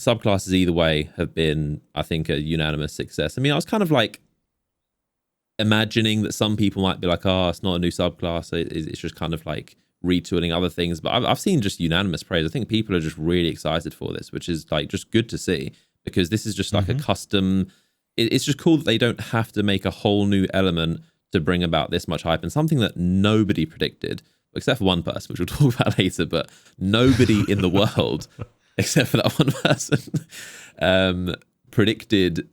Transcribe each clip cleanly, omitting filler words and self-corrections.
subclasses either way have been, I think, a unanimous success. I mean, I was kind of like imagining that some people might be like, oh, it's not a new subclass, it's just kind of like retooling other things, but I've seen just unanimous praise. I think people are just really excited for this, which is like just good to see, because this is just like a custom. It's just cool that they don't have to make a whole new element to bring about this much hype, and something that nobody predicted, except for one person, which we'll talk about later, but nobody in the world, except for that one person, predicted,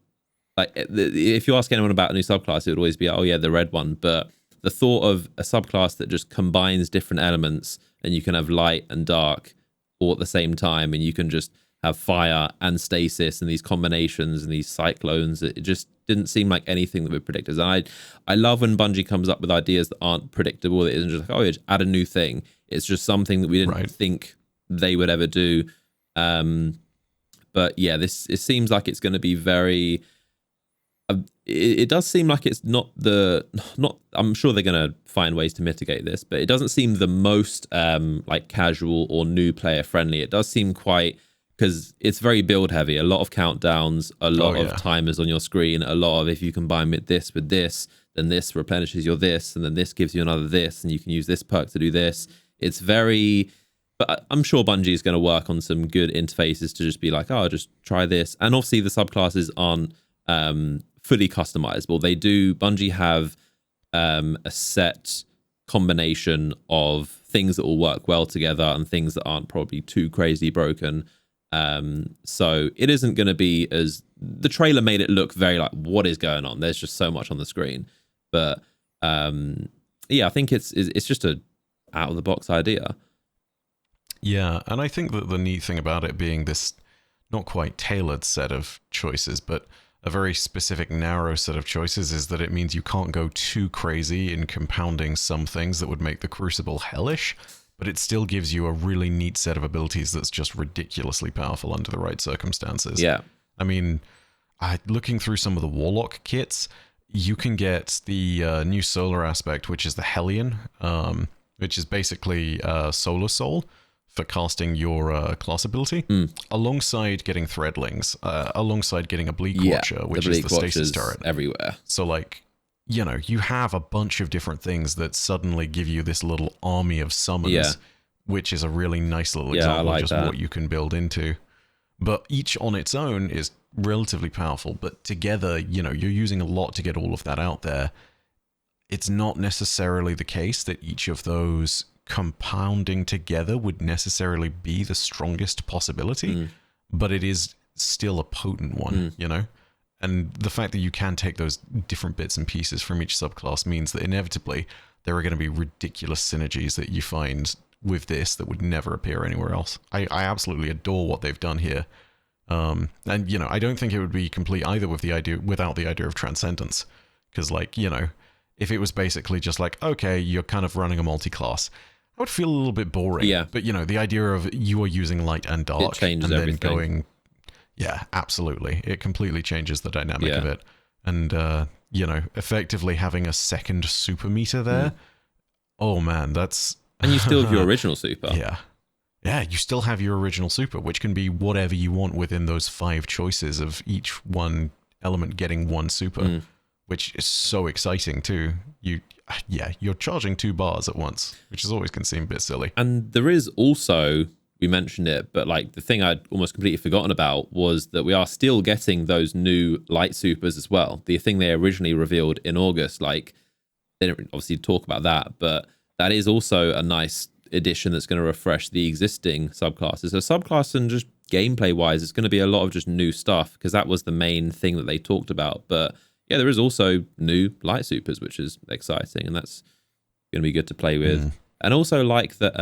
like, if you ask anyone about a new subclass, it would always be, oh yeah, the red one. But the thought of a subclass that just combines different elements, and you can have light and dark all at the same time, and you can just have fire and stasis and these combinations and these cyclones, it just didn't seem like anything that we predicted. And I love when Bungie comes up with ideas that aren't predictable. It isn't just like, oh, yeah, just add a new thing. It's just something that we didn't think they would ever do. But yeah, it seems like it's going to be very... It does seem like it's not. I'm sure they're going to find ways to mitigate this, but it doesn't seem the most like casual or new player friendly. It does seem quite, because it's very build heavy. A lot of countdowns, a lot of timers on your screen, a lot of, if you combine this with this, then this replenishes your this, and then this gives you another this, and you can use this perk to do this. It's very... But I'm sure Bungie is going to work on some good interfaces to just be like, oh, just try this. And obviously the subclasses aren't fully customizable. Bungie have a set combination of things that will work well together and things that aren't probably too crazy broken. So it isn't going to be as... The trailer made it look very like, what is going on? There's just so much on the screen. But yeah, I think it's just a out of the box idea. Yeah, and I think that the neat thing about it being this not quite tailored set of choices, but a very specific, narrow set of choices, is that it means you can't go too crazy in compounding some things that would make the Crucible hellish, but it still gives you a really neat set of abilities that's just ridiculously powerful under the right circumstances. Yeah. I mean, looking through some of the Warlock kits, you can get the new solar aspect, which is the Hellion, which is basically Solar Soul, for casting your class ability, alongside getting Threadlings, alongside getting a Bleak Watcher, which is the stasis turret. Everywhere. So, like, you know, you have a bunch of different things that suddenly give you this little army of summons, which is a really nice little example of just what you can build into. But each on its own is relatively powerful, but together, you know, you're using a lot to get all of that out there. It's not necessarily the case that each of those compounding together would necessarily be the strongest possibility, but it is still a potent one, you know? And the fact that you can take those different bits and pieces from each subclass means that inevitably there are going to be ridiculous synergies that you find with this that would never appear anywhere else. I absolutely adore what they've done here. And, you know, I don't think it would be complete either without the idea of transcendence. Because, like, you know, if it was basically just like, okay, you're kind of running a multi-class, I would feel a little bit boring. Yeah. But, you know, the idea of you are using light and dark, it changes and then everything. going, yeah, absolutely. It completely changes the dynamic of it. And, you know, effectively having a second super meter there, oh man, that's... And you still have your original super. Yeah. Yeah, you still have your original super, which can be whatever you want within those 5 choices of each one element getting one super, which is so exciting too. You're charging 2 bars at once, which is always can seem a bit silly. And there is also, we mentioned it, but like the thing I'd almost completely forgotten about was that we are still getting those new light supers as well. The thing they originally revealed in August, like they didn't obviously talk about that, but that is also a nice addition that's going to refresh the existing subclasses. So subclass and just gameplay wise, it's going to be a lot of just new stuff, because that was the main thing that they talked about. But yeah, there is also new light supers, which is exciting, and that's going to be good to play with. And also like that,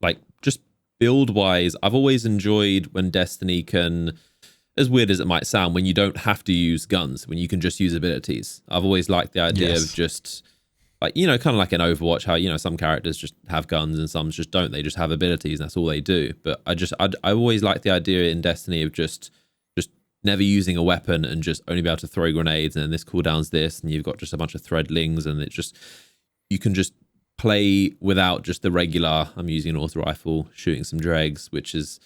like just build wise, I've always enjoyed when Destiny can, as weird as it might sound, when you don't have to use guns, when you can just use abilities. I've always liked the idea of just like, you know, kind of like in Overwatch, how, you know, some characters just have guns and some just don't. They just have abilities and that's all they do. But I always like the idea in Destiny of just never using a weapon and just only be able to throw grenades, and then this cooldowns this, and you've got just a bunch of threadlings, and it just, you can just play without just the regular, I'm using an auto rifle, shooting some dregs, which is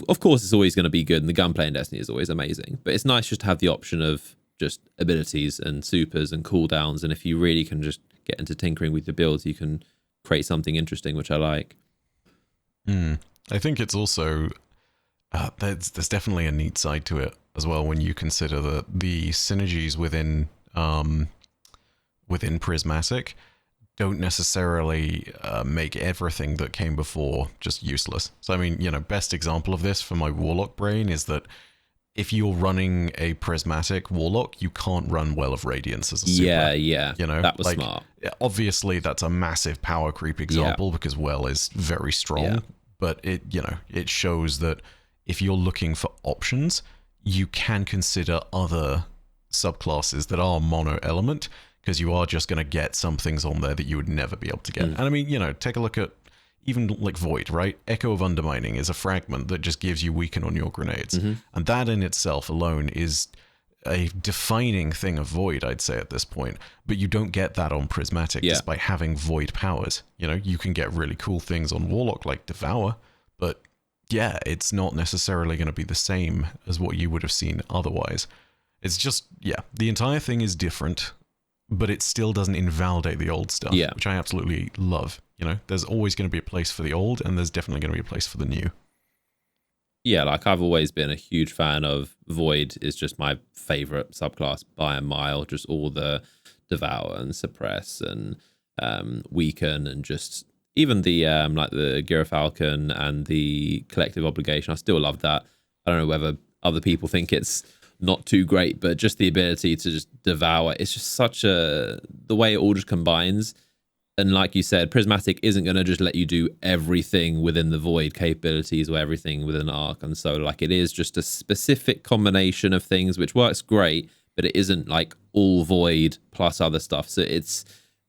of course it's always going to be good, and the gunplay in Destiny is always amazing, but it's nice just to have the option of just abilities and supers and cooldowns, and if you really can just get into tinkering with the builds, you can create something interesting, which I like. I think it's also there's definitely a neat side to it as well when you consider the synergies within Prismatic don't necessarily make everything that came before just useless. So I mean, best example of this for my Warlock brain is that if you're running a Prismatic Warlock, you can't run Well of Radiance as a super. Yeah. That was smart. Obviously, that's a massive power creep example because Well is very strong, but it shows that if you're looking for options, you can consider other subclasses that are mono element, because you are just going to get some things on there that you would never be able to get. And I mean, take a look at even like Void, right? Echo of Undermining is a fragment that just gives you weaken on your grenades. And that in itself alone is a defining thing of Void, I'd say at this point. But you don't get that on Prismatic despite having Void powers. You can get really cool things on Warlock like Devour, but yeah, it's not necessarily going to be the same as what you would have seen otherwise. It's just, the entire thing is different, but it still doesn't invalidate the old stuff, which I absolutely love. There's always going to be a place for the old, and there's definitely going to be a place for the new. Yeah, like I've always been a huge fan of Void. Is just my favorite subclass by a mile. Just all the Devour and Suppress and Weaken, and just even the like the Gyrfalcon and the Collective Obligation. I still love that. I don't know whether other people think it's not too great, but just the ability to just devour, it's just such the way it all just combines. And like you said, Prismatic isn't going to just let you do everything within the Void capabilities or everything within Arc. And so like it is just a specific combination of things which works great, but it isn't like all Void plus other stuff. So it's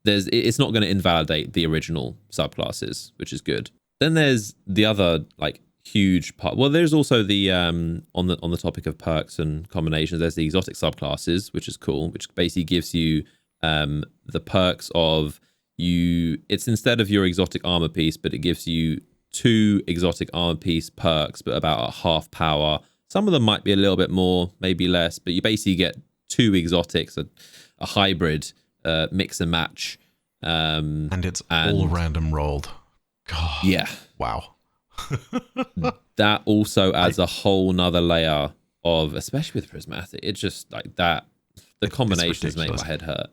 not going to invalidate the original subclasses, which is good. Then there's the other like huge part. Well, there's also the on the topic of perks and combinations, there's the exotic subclasses, which is cool, which basically gives you the perks of it's instead of your exotic armor piece, but it gives you 2 exotic armor piece perks, but about a half power. Some of them might be a little bit more, maybe less, but you basically get 2 exotics, a hybrid mix and match. And it's all random rolled. God. Yeah. Wow. That also adds a whole nother layer of, especially with Prismatic, it's just like that. The combinations make my head hurt.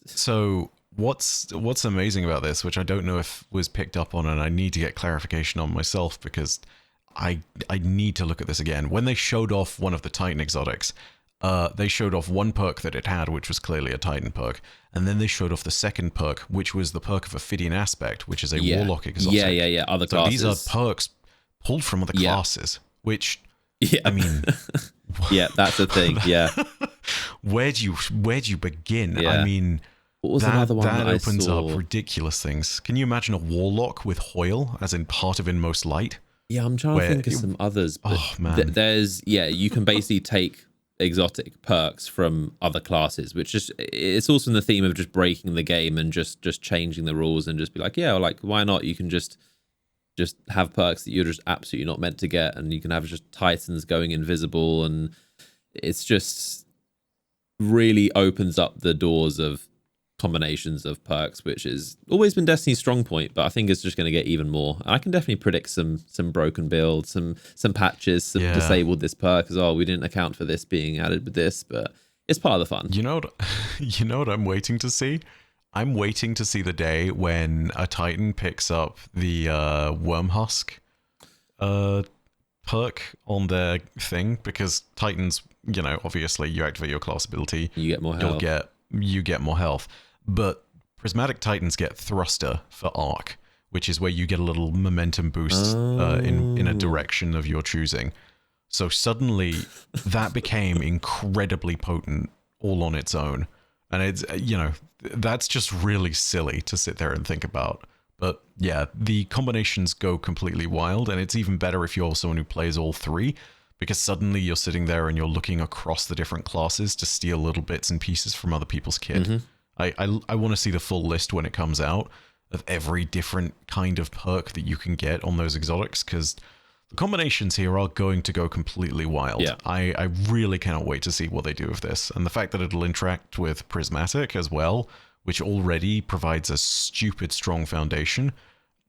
So what's amazing about this, which I don't know if was picked up on, and I need to get clarification on myself because I need to look at this again. When they showed off one of the Titan exotics, they showed off one perk that it had, which was clearly a Titan perk, and then they showed off the second perk, which was the perk of Ophidian Aspect, which is a Warlock exotic. Yeah. Other classes. So these are perks pulled from other classes, which, I mean... yeah, that's the thing, yeah. Where do you begin? Yeah. I mean... What was another one that opens up ridiculous things. Can you imagine a Warlock with Hoil, as in part of Inmost Light? Yeah, I'm trying to think of some others. But there's, you can basically take exotic perks from other classes, which is, it's also in the theme of just breaking the game and just changing the rules and just be like, why not? You can just have perks that you're just absolutely not meant to get, and you can have just Titans going invisible, and it's just really opens up the doors of combinations of perks, which has always been Destiny's strong point, but I think it's just going to get even more. I can definitely predict some broken builds, some patches, some disabled this perk as well. We didn't account for this being added with this, but it's part of the fun. You know what I'm waiting to see? I'm waiting to see the day when a Titan picks up the Worm Husk perk on their thing, because Titans, obviously you activate your class ability, you get more health. You get more health. But Prismatic Titans get Thruster for Arc, which is where you get a little momentum boost in a direction of your choosing. So suddenly that became incredibly potent all on its own. And it's, that's just really silly to sit there and think about. But yeah, the combinations go completely wild, and it's even better if you're someone who plays all 3, because suddenly you're sitting there and you're looking across the different classes to steal little bits and pieces from other people's kit. Mm-hmm. I want to see the full list when it comes out of every different kind of perk that you can get on those exotics, because The combinations here are going to go completely wild. Yeah. I really cannot wait to see what they do with this. And the fact that it'll interact with Prismatic as well, which already provides a stupid strong foundation,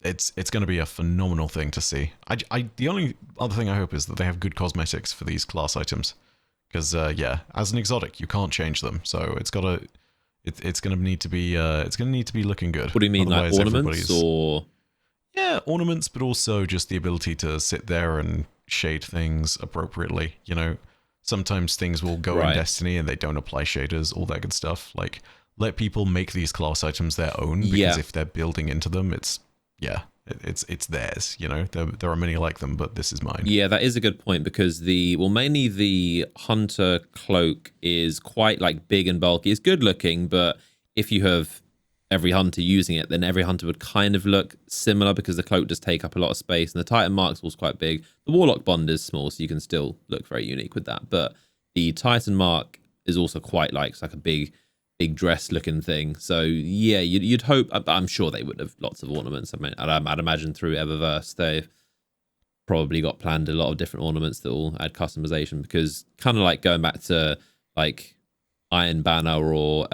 it's going to be a phenomenal thing to see. The only other thing I hope is that they have good cosmetics for these class items. Because, as an exotic, you can't change them. So it's going to need to be looking good. What do you mean, otherwise, like ornaments or? Yeah, ornaments, but also just the ability to sit there and shade things appropriately. You know, sometimes things will go in Destiny and they don't apply shaders, all that good stuff. Like, let people make these class items their own, because if they're building into them, it's theirs. You know, there are many like them, but this is mine. Yeah, that is a good point, because mainly the hunter cloak is quite like big and bulky. It's good looking, but if you have every hunter using it, then every hunter would kind of look similar, because the cloak does take up a lot of space, and the Titan Mark was quite big. The Warlock Bond is small, so you can still look very unique with that. But the Titan Mark is also quite like, it's like a big dress looking thing. So yeah, you'd hope. I'm sure they would have lots of ornaments. I mean, I'd imagine through Eververse they've probably got planned a lot of different ornaments that will add customization, because kind of like going back to like Iron Banner or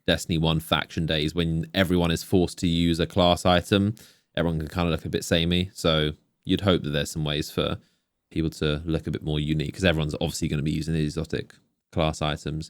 Destiny 1 faction days, when everyone is forced to use a class item, everyone can kind of look a bit samey. So you'd hope that there's some ways for people to look a bit more unique, because everyone's obviously going to be using the exotic class items.